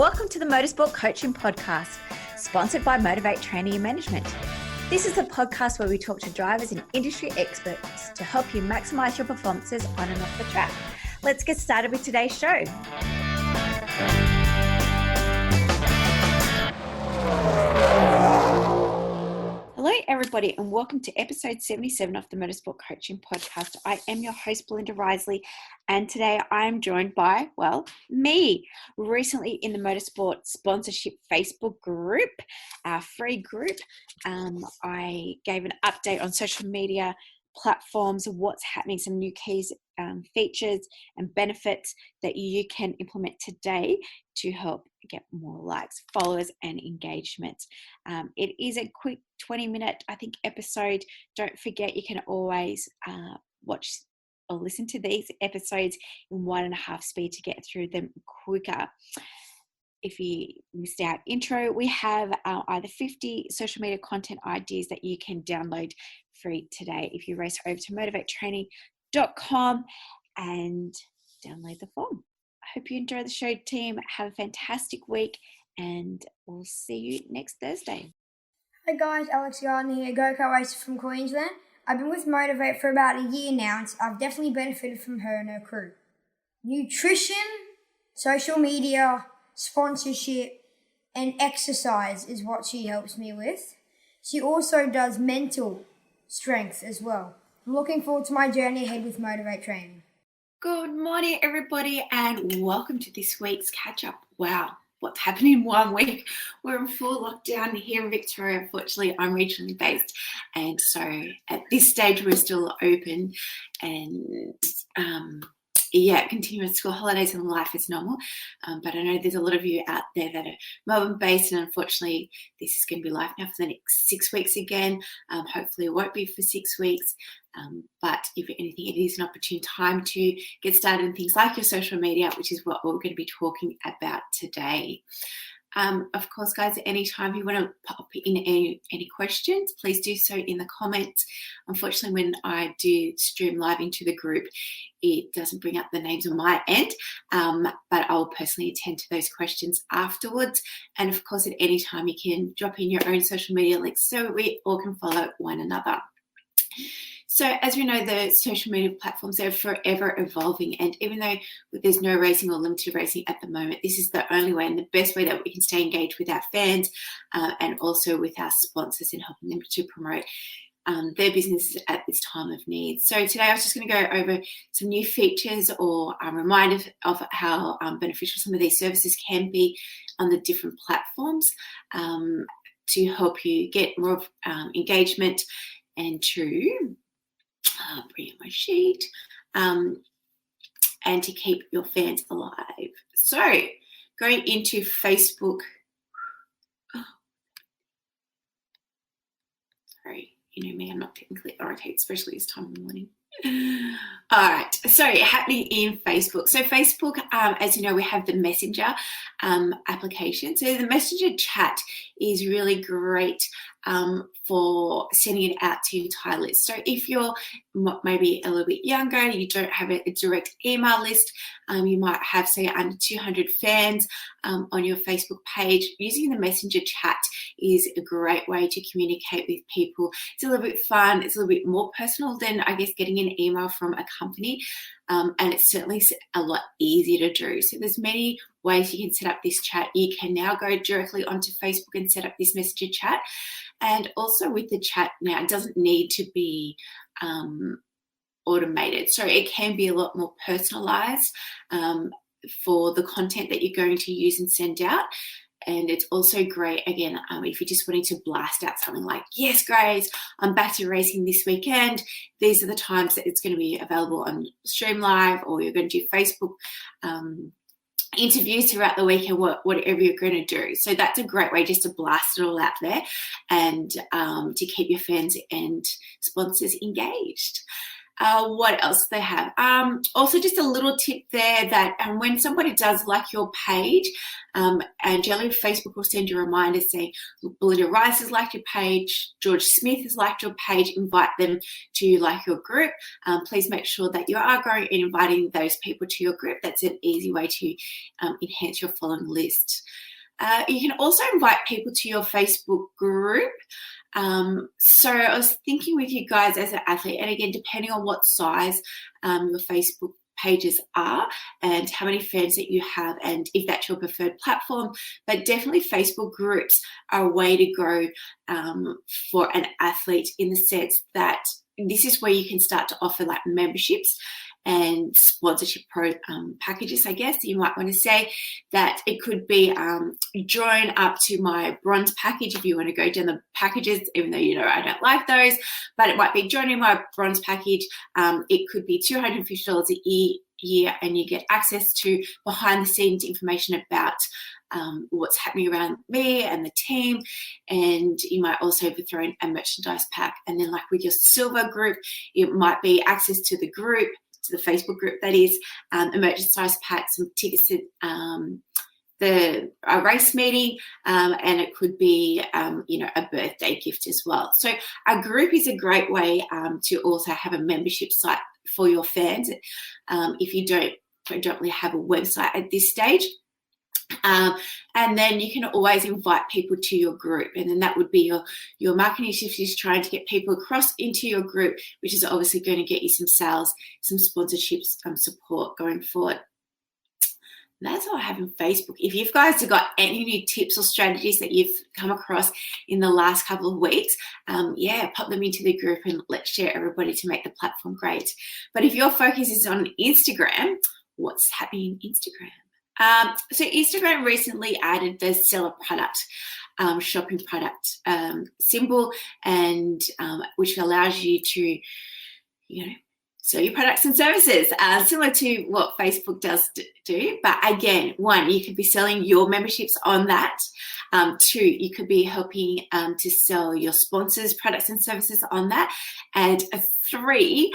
welcome to the Motorsport Coaching Podcast, sponsored by MotiV8 Training Management. This is a podcast where we talk to drivers and industry experts to help you maximize your performances on and off the track. Let's get started with today's show. Hello, everybody, and welcome to episode 77 of the Motorsport Coaching Podcast. I am your host, Belinda Risley, and today I am joined by, me. Recently in the Motorsport Sponsorship Facebook group, our free group, I gave an update on social media platforms, what's happening, some new keys, features and benefits that you can implement today to help get more likes, followers and engagement. It is a quick 20-minute, episode. Don't forget you can always watch or listen to these episodes in 1.5 speed to get through them quicker. If you missed our intro, we have either 50 social media content ideas that you can download free today. If you race over to MotiV8Training.com and download the form. I hope you enjoy the show, team. Have a fantastic week, and we'll see you next Thursday. Hi guys, Alex Gardner here, go-kart racer from Queensland. I've been with MotiV8 for about a year now, and I've definitely benefited from her and her crew. Nutrition, social media, sponsorship, and exercise is what she helps me with. She also does mental strength as well. I'm looking forward to my journey ahead with MotiV8 Training. Good morning, everybody, and welcome to this week's catch-up. Wow, what's happening in 1 week? We're in full lockdown here in Victoria. Unfortunately, I'm regionally based, and so at this stage we're still open and continuous school holidays and life is normal. But I know there's a lot of you out there that are Melbourne-based, and unfortunately this is going to be life now for the next 6 weeks again. Hopefully it won't be for 6 weeks. But if anything, it is an opportune time to get started in things like your social media, which is what we're going to be talking about today. Of course, guys, at any time you want to pop in any questions, please do so in the comments. Unfortunately, when I do stream live into the group, it doesn't bring up the names on my end, but I'll personally attend to those questions afterwards. And of course, at any time you can drop in your own social media links so we all can follow one another. So as we know, the social media platforms are forever evolving, and even though there's no racing or limited racing at the moment, this is the only way and the best way that we can stay engaged with our fans and also with our sponsors and helping them to promote their businesses at this time of need. So today I was just going to go over some new features or reminders of how beneficial some of these services can be on the different platforms to help you get more engagement and to bring up my sheet, and to keep your fans alive. So, going into Facebook. Sorry, you know me, I'm not technically oriented, especially this time of the morning. All right, so happening in Facebook. So Facebook, as you know, we have the Messenger application. So the Messenger chat is really great for sending it out to your entire list. So if you're maybe a little bit younger, you don't have a direct email list, you might have, say, under 200 fans on your Facebook page, using the Messenger chat is a great way to communicate with people. It's a little bit fun. It's a little bit more personal than, I guess, getting an email from a company. And it's certainly a lot easier to do. So there's many ways you can set up this chat. You can now go directly onto Facebook and set up this Messenger chat. And also with the chat now, it doesn't need to be automated. So it can be a lot more personalized for the content that you're going to use and send out. And it's also great, again, if you're just wanting to blast out something like, yes, Grace, I'm back to racing this weekend. These are the times that it's going to be available on Stream Live, or you're going to do Facebook interviews throughout the weekend, whatever you're going to do. So that's a great way just to blast it all out there and to keep your fans and sponsors engaged. What else do they have? Also, just a little tip there that when somebody does like your page, and generally Facebook will send you a reminder saying, Belinda Rice has liked your page, George Smith has liked your page, invite them to like your group. Please make sure that you are going and inviting those people to your group. That's an easy way to enhance your following list. You can also invite people to your Facebook group. So I was thinking with you guys as an athlete, and again, depending on what size your Facebook pages are and how many fans that you have and if that's your preferred platform, but definitely Facebook groups are a way to go for an athlete, in the sense that this is where you can start to offer like memberships and sponsorship packages, I guess you might want to say. That it could be join up to my bronze package if you want to go down the packages, even though I don't like those, but it might be joining my bronze package. It could be $250 a year and you get access to behind the scenes information about what's happening around me and the team, and you might also be thrown a merchandise pack. And then like with your silver group, it might be access to the group, to the Facebook group, that is, a merchandise pack, some tickets to a race meeting, and it could be a birthday gift as well. So a group is a great way to also have a membership site for your fans if you don't really have a website at this stage. And then you can always invite people to your group, and then that would be your marketing shift is trying to get people across into your group, which is obviously going to get you some sales, some sponsorships, support going forward. That's all I have in Facebook. If you guys have got any new tips or strategies that you've come across in the last couple of weeks, pop them into the group and let's share everybody to make the platform great. But if your focus is on Instagram, what's happening in Instagram? So Instagram recently added the seller product, shopping product symbol, and which allows you to, sell your products and services, similar to what Facebook does do. But again, one, you could be selling your memberships on that. Two, you could be helping to sell your sponsors' products and services on that. And three,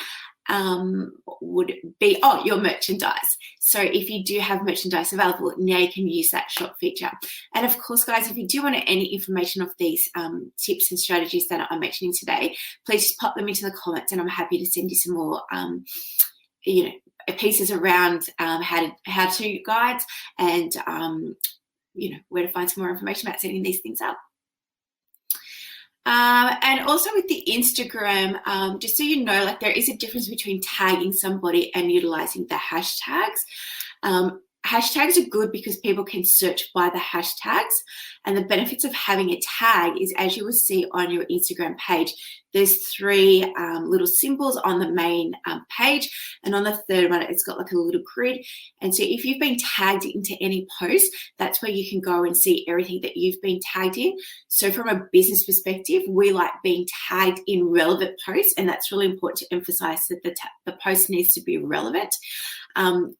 would be your merchandise. So if you do have merchandise available, now you can use that shop feature. And of course, guys, if you do want any information of these tips and strategies that I'm mentioning today, please just pop them into the comments, and I'm happy to send you some more pieces around how to guides and where to find some more information about setting these things up. And also with the Instagram, just so you know, like there is a difference between tagging somebody and utilizing the hashtags. Hashtags are good because people can search by the hashtags, and the benefits of having a tag is, as you will see on your Instagram page, there's three little symbols on the main page, and on the third one it's got like a little grid. And so if you've been tagged into any post, that's where you can go and see everything that you've been tagged in. So from a business perspective, we like being tagged in relevant posts, and that's really important to emphasize that the post needs to be relevant.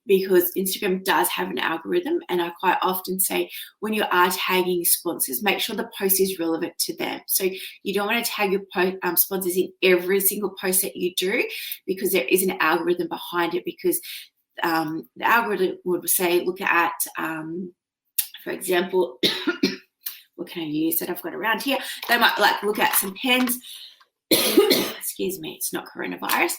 Because Instagram does have an algorithm, and I quite often say when you are tagging sponsors, make sure the post is relevant to them. So you don't want to tag your sponsors in every single post that you do, because there is an algorithm behind it. Because the algorithm would say, look at, for example, what can I use that I've got around here? They might look at some pens. Excuse me, it's not coronavirus.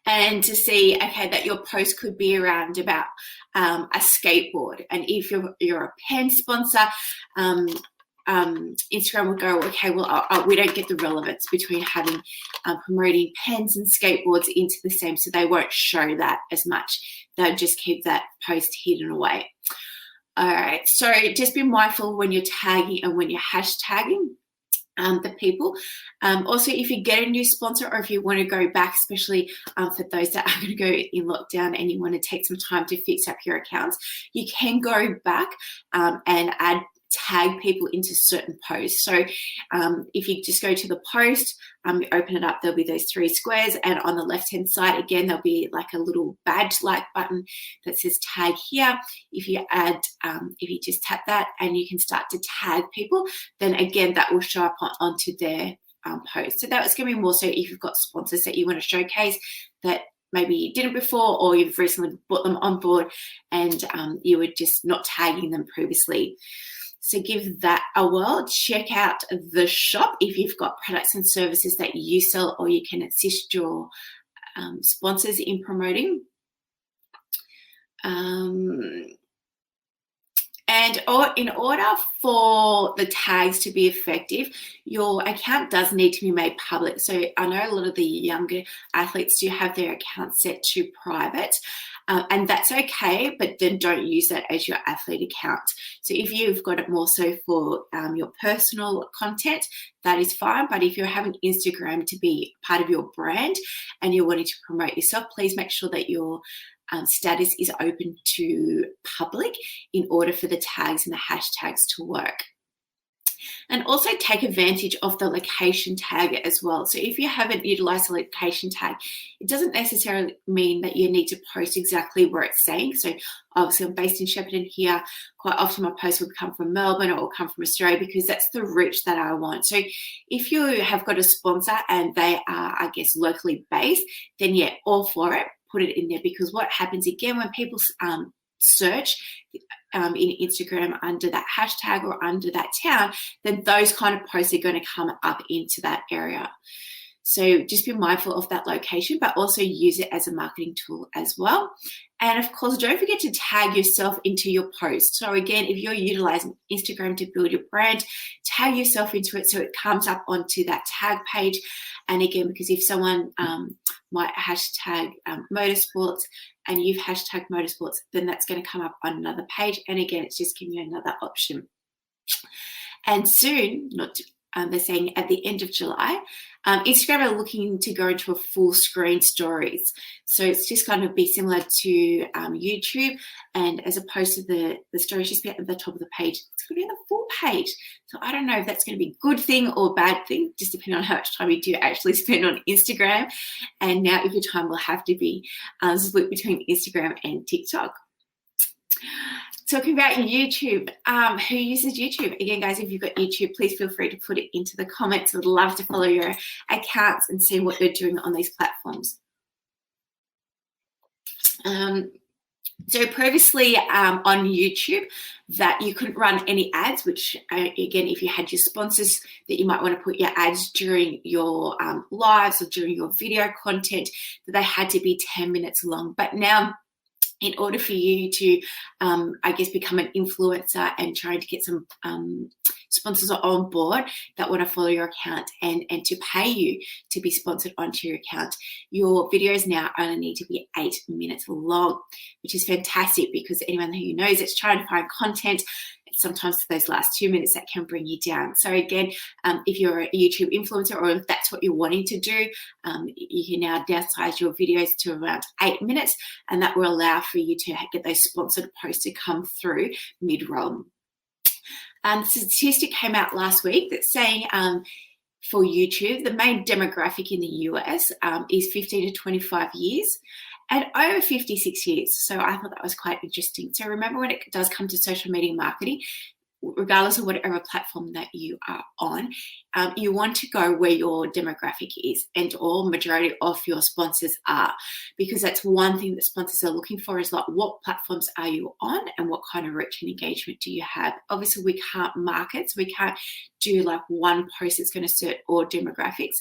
And to see, okay, that your post could be around about a skateboard. And if you're a pen sponsor, Instagram will go, okay, well, we don't get the relevance between having promoting pens and skateboards into the same, so they won't show that as much. They'll just keep that post hidden away. All right, so just be mindful when you're tagging and when you're hashtagging the people. Also, if you get a new sponsor, or if you want to go back, especially for those that are going to go in lockdown and you want to take some time to fix up your accounts, you can go back and tag people into certain posts. So if you just go to the post, you open it up, there'll be those three squares, and on the left hand side again there'll be like a little badge like button that says tag here. If you just tap that and you can start to tag people, then again that will show up onto their post. So that's going to be more so if you've got sponsors that you want to showcase that maybe you didn't before, or you've recently brought them on board and you were just not tagging them previously. So give that a whirl. Check out the shop if you've got products and services that you sell or you can assist your sponsors in promoting. And in order for the tags to be effective, your account does need to be made public. So I know a lot of the younger athletes do have their account set to private, and that's okay, but then don't use that as your athlete account. So if you've got it more so for your personal content, that is fine. But if you're having Instagram to be part of your brand and you're wanting to promote yourself, please make sure that your status is open to public in order for the tags and the hashtags to work. And also take advantage of the location tag as well. So if you haven't utilized the location tag, it doesn't necessarily mean that you need to post exactly where it's saying. So obviously I'm based in Shepparton here. Quite often my posts would come from Melbourne or come from Australia because that's the reach that I want. So if you have got a sponsor and they are, I guess, locally based, then yeah, all for it. Put it in there, because what happens again when people search in Instagram under that hashtag or under that town, then those kind of posts are going to come up into that area. So just be mindful of that location, but also use it as a marketing tool as well. And of course, don't forget to tag yourself into your post. So again, if you're utilizing Instagram to build your brand, tag yourself into it so it comes up onto that tag page. And again, because if someone might hashtag motorsports and you've hashtagged motorsports, then that's going to come up on another page. And again, it's just giving you another option. And soon, they're saying at the end of July, Instagram are looking to go into a full screen stories. So it's just going to be similar to YouTube, and as opposed to the stories just be at the top of the page, it's going to be on the full page. So I don't know if that's going to be a good thing or a bad thing, just depending on how much time you do actually spend on Instagram. And now if your time will have to be split between Instagram and TikTok. Talking about YouTube, who uses YouTube? Again, guys, if you've got YouTube, please feel free to put it into the comments. I'd love to follow your accounts and see what they're doing on these platforms. So previously on YouTube, that you couldn't run any ads, which again, if you had your sponsors, that you might want to put your ads during your lives or during your video content, that they had to be 10 minutes long. But now, in order for you to, I guess, become an influencer and trying to get some sponsors on board that want to follow your account and to pay you to be sponsored onto your account, your videos now only need to be 8 minutes long, which is fantastic, because anyone who knows it's trying to find content, sometimes those last 2 minutes that can bring you down. So again, if you're a YouTube influencer, or if that's what you're wanting to do, you can now downsize your videos to around 8 minutes, and that will allow for you to get those sponsored posts to come through mid-roll. The statistic came out last week that's saying for YouTube, the main demographic in the US is 15 to 25 years. And over 56 years. So I thought that was quite interesting. So remember, when it does come to social media marketing, regardless of whatever platform that you are on, you want to go where your demographic is and all majority of your sponsors are, because that's one thing that sponsors are looking for, is like, what platforms are you on and what kind of reach and engagement do you have? Obviously, we can't market, so we can't do like one post that's going to suit all demographics,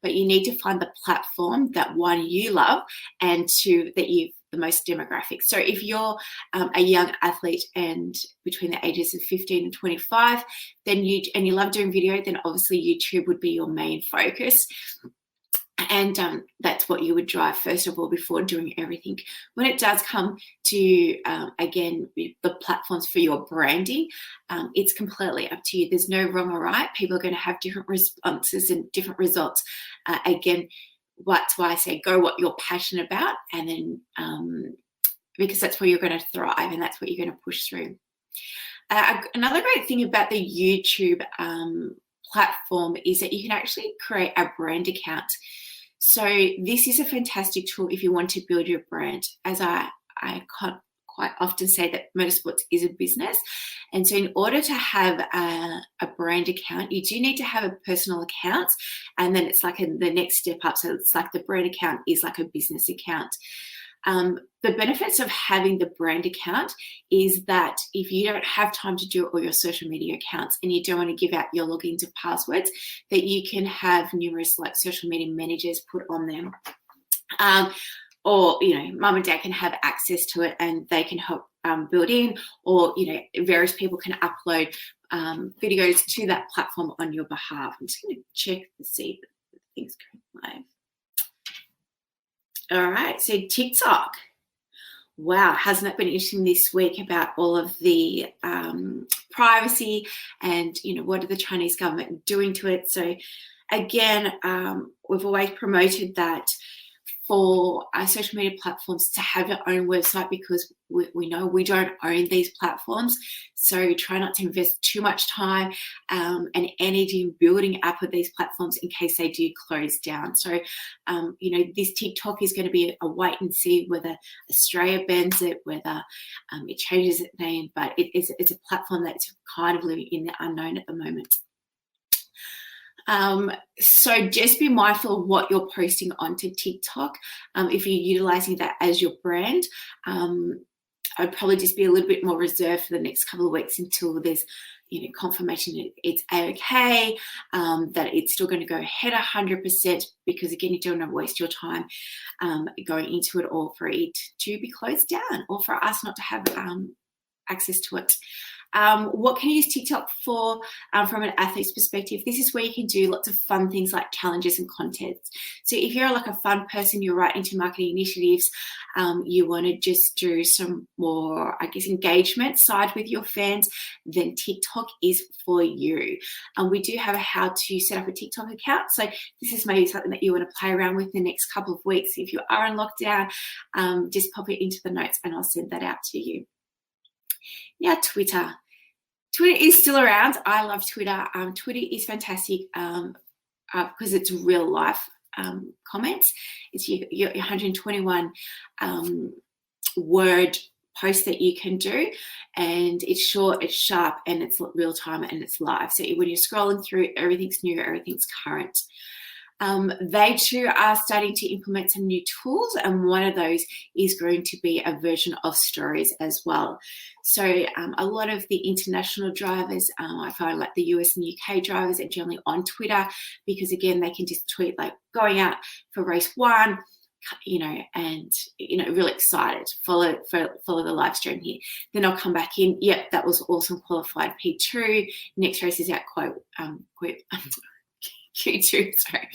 but you need to find the platform that, one, you love, and two, that you've the most demographics. So if you're a young athlete and between the ages of 15 and 25, then you love doing video, then obviously YouTube would be your main focus. And that's what you would drive first of all before doing everything. When it does come to, again, the platforms for your branding, it's completely up to you. There's no wrong or right. People are going to have different responses and different results. Again, that's why I say go what you're passionate about, and then because that's where you're going to thrive and that's what you're going to push through. Another great thing about the YouTube platform is that you can actually create a brand account. So this is a fantastic tool if you want to build your brand. As I quite often say that motorsports is a business. And so in order to have a brand account, you do need to have a personal account. And then it's like the next step up. So it's like the brand account is like a business account. The benefits of having the brand account is that if you don't have time to do all your social media accounts and you don't want to give out your logins and passwords, that you can have numerous like social media managers put on them. Or, mum and dad can have access to it and they can help build in, or, various people can upload videos to that platform on your behalf. I'm just going to check to see if things go live. All right, so TikTok. Wow, hasn't it been interesting this week about all of the privacy and, what are the Chinese government doing to it? So again, we've always promoted that for our social media platforms to have your own website, because we know we don't own these platforms. So try not to invest too much time and energy in building up with these platforms in case they do close down. So, this TikTok is going to be a wait and see whether Australia bans it, whether it changes its name, but it's a platform that's kind of living in the unknown at the moment. So just be mindful of what you're posting onto TikTok. If you're utilizing that as your brand, I'd probably just be a little bit more reserved for the next couple of weeks until there's, confirmation that it's okay, that it's still going to go ahead 100%, because again, you don't want to waste your time going into it, or for it to be closed down, or for us not to have access to it. What can you use TikTok for from an athlete's perspective? This is where you can do lots of fun things like challenges and contests. So if you're like a fun person, you're right into marketing initiatives, you want to just do some more, engagement side with your fans, then TikTok is for you. We do have a how to set up a TikTok account. So this is maybe something that you want to play around with the next couple of weeks. If you are in lockdown, just pop it into the notes and I'll send that out to you. Now, Twitter. Twitter is still around. I love Twitter. Twitter is fantastic because it's real life comments. It's your 121 word post that you can do, and it's short, it's sharp, and it's real time, and it's live. So when you're scrolling through, everything's new, everything's current. They too are starting to implement some new tools, and one of those is going to be a version of stories as well. So a lot of the international drivers, I find like the US and UK drivers are generally on Twitter, because again, they can just tweet like going out for race 1, and really excited, follow the live stream here. Then I'll come back in. Yep, that was awesome, qualified P2. Next race is out Q2, sorry.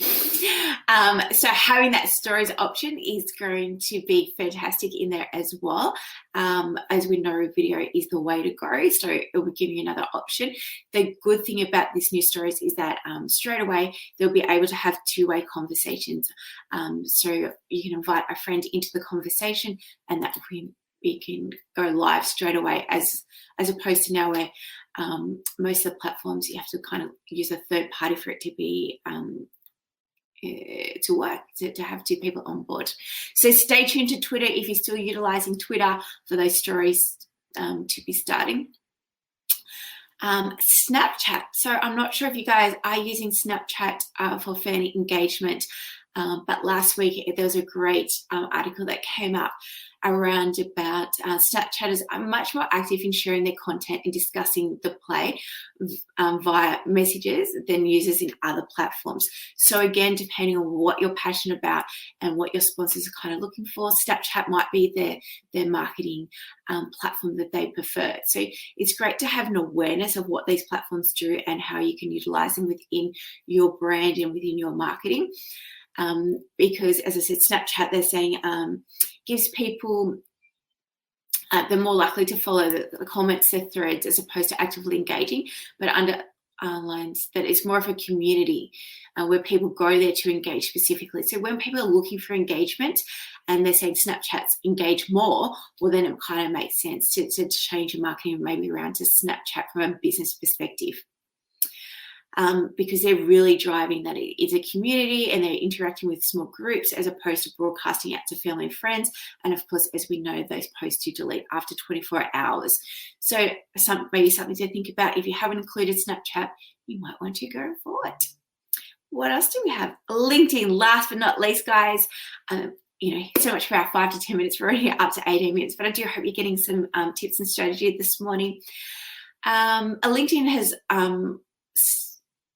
So having that stories option is going to be fantastic in there as well. As we know, video is the way to go, so it will give you another option. The good thing about this new stories is that straight away they'll be able to have two-way conversations. So you can invite a friend into the conversation, and that we can go live straight away, as opposed to now where most of the platforms you have to kind of use a third party for it to be to work, to have two people on board. So stay tuned to Twitter if you're still utilizing Twitter for those stories to be starting. Snapchat. So I'm not sure if you guys are using Snapchat for fan engagement, but last week there was a great article that came up around about Snapchatters are much more active in sharing their content and discussing the play via messages than users in other platforms. So again, depending on what you're passionate about and what your sponsors are kind of looking for, Snapchat might be their marketing platform that they prefer. So it's great to have an awareness of what these platforms do and how you can utilize them within your brand and within your marketing. Because as I said, Snapchat, they're saying gives people, they're more likely to follow the comments, the threads, as opposed to actively engaging, but underlines that it's more of a community where people go there to engage specifically. So when people are looking for engagement and they're saying Snapchat's engage more, well, then it kind of makes sense to change your marketing maybe around to Snapchat from a business perspective. because they're really driving that it's a community and they're interacting with small groups as opposed to broadcasting out to family and friends. And of course, as we know, those posts do delete after 24 hours. So maybe something to think about. If you haven't included Snapchat, you might want to go for it. What else do we have? LinkedIn, last but not least, guys. So much for our 5 to 10 minutes. We're already up to 18 minutes, but I do hope you're getting some tips and strategy this morning. LinkedIn has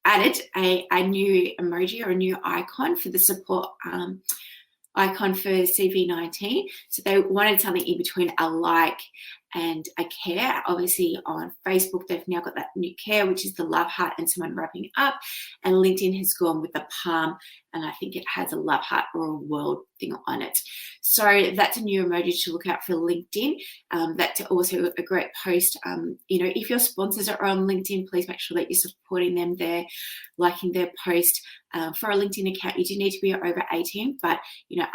added a new emoji or a new icon for the support icon for CV19. So they wanted something in between a like and a care. Obviously on Facebook, they've now got that new care, which is the love heart and someone wrapping up. And LinkedIn has gone with the palm, and I think it has a love heart or a world thing on it. So that's a new emoji to look out for LinkedIn. That's also a great post. If your sponsors are on LinkedIn, please make sure that you're supporting them there, liking their post. For a LinkedIn account, you do need to be over 18, but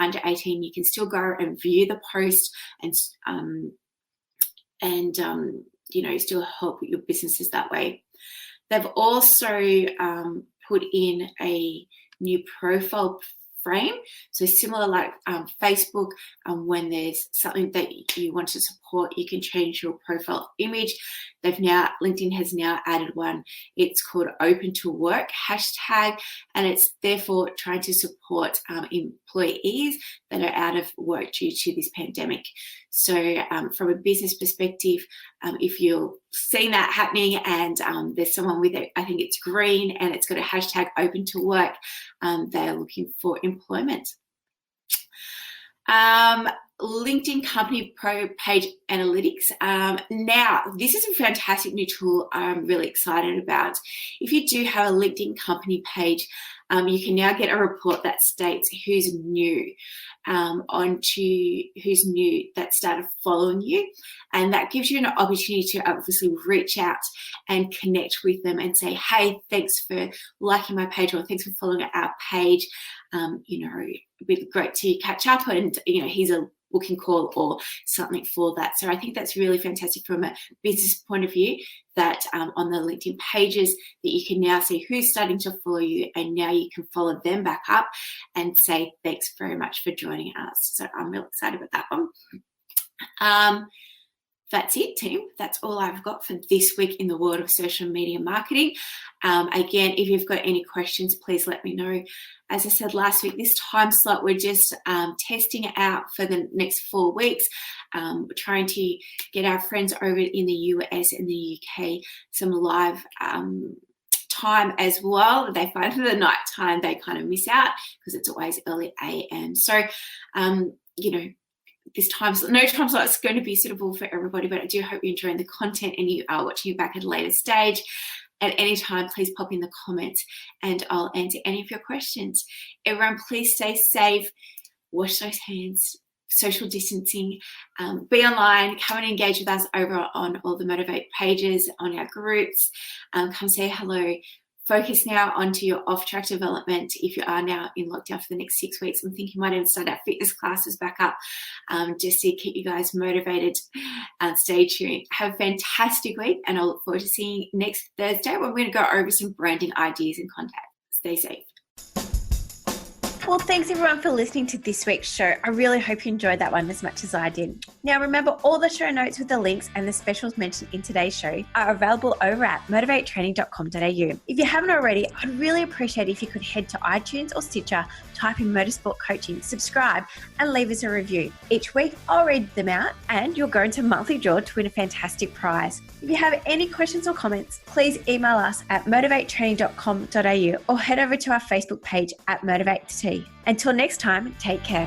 under 18, you can still go and view the post and still help with your businesses that way. They've also put in a new profile frame. So similar like Facebook, when there's something that you want to support, you can change your profile image. LinkedIn has now added one. It's called Open to Work hashtag, and it's therefore trying to support employees that are out of work due to this pandemic. So from a business perspective, if you're seeing that happening and there's someone with it, I think it's green and it's got a hashtag Open to Work, they're looking for employment. LinkedIn Company Pro Page Analytics. Now, this is a fantastic new tool I'm really excited about. If you do have a LinkedIn company page, you can now get a report that states who's new that started following you. And that gives you an opportunity to obviously reach out and connect with them and say, hey, thanks for liking my page, or thanks for following our page. It'd be great to catch up, and here's a booking call or something for that. So I think that's really fantastic from a business point of view, that on the LinkedIn pages that you can now see who's starting to follow you, and now you can follow them back up and say thanks very much for joining us. So I'm really excited about that one. That's it, team. That's all I've got for this week in the world of social media marketing. Again, if you've got any questions, please let me know. As I said last week, this time slot, we're just testing it out for the next 4 weeks. We're trying to get our friends over in the US and the UK some live time as well. They find for the night time, they kind of miss out because it's always early AM. So, no time slot is going to be suitable for everybody, but I do hope you're enjoying the content and you are watching it back at a later stage. At any time, please pop in the comments and I'll answer any of your questions. Everyone, please stay safe, wash those hands, social distancing, be online, come and engage with us over on all the MotiV8 pages, on our groups, come say hello. Focus now onto your off-track development. If you are now in lockdown for the next 6 weeks, I'm thinking you might even start our fitness classes back up, just to keep you guys motivated. Stay tuned. Have a fantastic week, and I'll look forward to seeing you next Thursday when we're going to go over some branding ideas and content. Stay safe. Well, thanks everyone for listening to this week's show. I really hope you enjoyed that one as much as I did. Now, remember, all the show notes with the links and the specials mentioned in today's show are available over at MotiV8Training.com.au. If you haven't already, I'd really appreciate if you could head to iTunes or Stitcher, type in Motorsport Coaching, subscribe, and leave us a review. Each week, I'll read them out and you'll go into monthly draw to win a fantastic prize. If you have any questions or comments, please email us at MotiV8Training.com.au or head over to our Facebook page at MotiV8T. Until next time, take care.